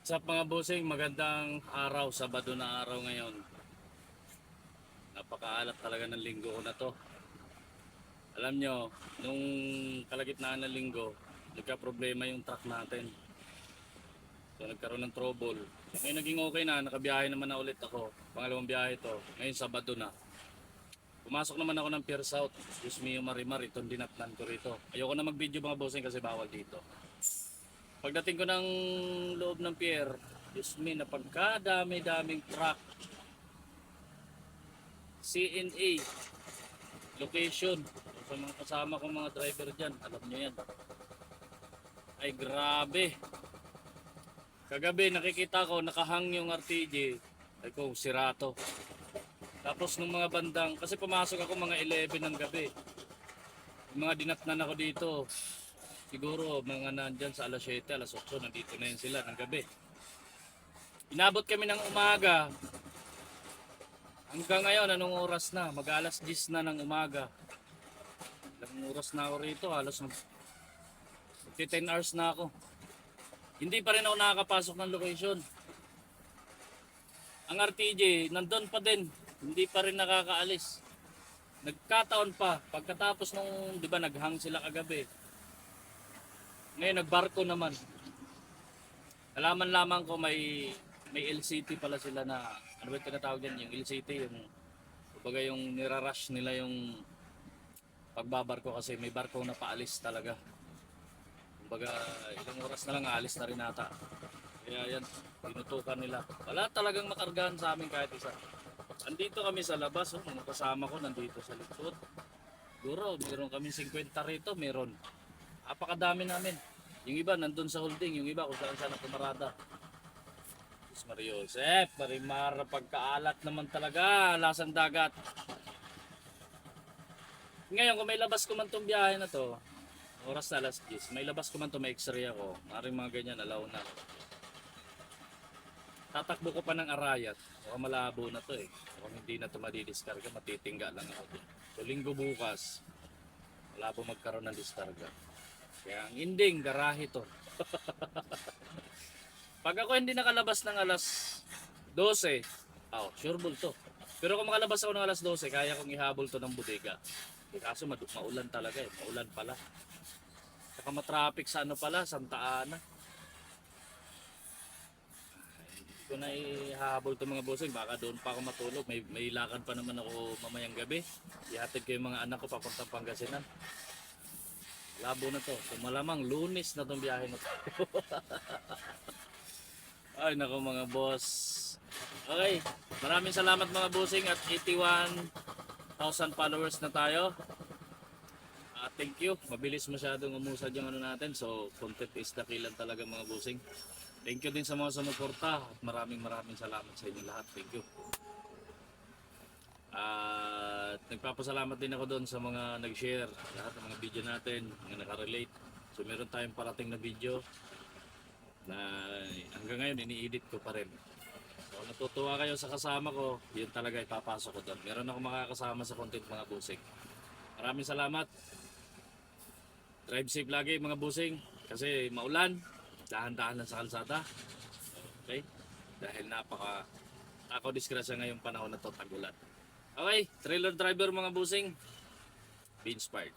What's up mga bossing, magandang araw, Sabado na araw ngayon. Napakaalat talaga ng linggo ko na to. Alam nyo, nung kalagitnaan ng linggo, nagka-problema yung truck natin. So nagkaroon ng trouble. Ngayon naging okay na, nakabiyahe naman na ulit ako. Pangalawang biyahe to, ngayon Sabado na. Pumasok naman ako ng Pier South. Excuse me yung marimar, itong dinatnan ko rito. Ayoko na mag-video mga bossing kasi bawal dito. Pagdating ko ng loob ng pier, Diyos me, napagkadami-daming truck. CNA location. Sa mga kasama kong mga driver dyan, alam nyo yan. Ay grabe. Kagabi nakikita ko nakahang yung RTJ. Ay ko, sirato. Tapos nung mga bandang, kasi pumasok ako mga 11 ng gabi. Yung mga dinatnan ako dito. Siguro mga nandyan sa alas 7, alas 8, nandito na yun sila ng gabi. Inabot kami ng umaga. Hanggang ngayon, anong oras na? Mag-alas 10 na ng umaga. Ilang oras na ako rito, halos 10 hours na ako. Hindi pa rin ako nakakapasok ng location. Ang RTJ, nandun pa din. Hindi pa rin nakakaalis. Nagkataon pa, pagkatapos nung, di ba, naghang sila kagabi. Ngayon nagbarko naman. Alaman lamang ko may LCT pala sila na ano ba tinatawag yan, yung LCT, yung kumbaga yung nirarush nila yung pagbabarko kasi may barko na paalis talaga. Kumbaga ilang oras na lang aalis na rin ata. Kaya yan, tinutukan nila. Wala talagang makargahan sa amin kahit isa. Andito kami sa labas, mga kasama ko nandito sa likod. Siguro meron kami 50 rito, meron. Apakadami namin. Yung iba nandun sa holding, yung iba kung saan saan pumarada. Diyos Mario Joseph, marimar, pagkaalat naman talaga, lasang dagat. Ngayon kung may labas ko man tong biyahe na to, oras na alas 10, may labas ko man to, may x-ray ako. Maring mga ganyan, alaw na. Tatakbo ko pa ng Arayat. Mukhang malabo na to eh. Mukhang hindi na to madidiskarga, matitingga lang ako dyan. So linggo bukas, malabo magkaroon ng diskarga. Kaya ang ending, garahe to. Pag ako hindi nakalabas ng alas 12, sure bull to. Pero kung makalabas ako ng alas 12, kaya kong ihabol to ng bodega. Kaso maulan talaga eh, maulan pala. Saka matraffic sa ano pala, Santa Ana. Hindi ko na ihahabol to mga bossing, baka doon pa ako matulog. May lakad pa naman ako mamayang gabi. Ihatid ko yung mga anak ko papuntang Pangasinan. Labo na to. So malamang Lunes na tong biyahe na to. Ay nako mga boss. Okay. Maraming salamat mga bossing at 81,000 followers na tayo. Thank you. Mabilis masyadong umusad yung ano natin. So content is dakilan talaga mga bossing. Thank you din sa mga sumuporta. At maraming salamat sa inyo lahat. Thank you. At nagpapasalamat din ako doon sa mga nag-share lahat ng mga video natin, mga nakarelate. So meron tayong parating na video na hanggang ngayon ini-edit ko pa rin. So natutuwa kayo sa kasama ko, yun talaga ipapasok ko doon. Meron ako makakasama sa content mga busing. Maraming salamat. Drive safe lagi mga busing kasi maulan, dahan-dahan lang sa kalsada. Okay? Dahil ako disgrasya ngayong panahon na to, tag-ulan. Okay, trailer driver mga busing, be inspired.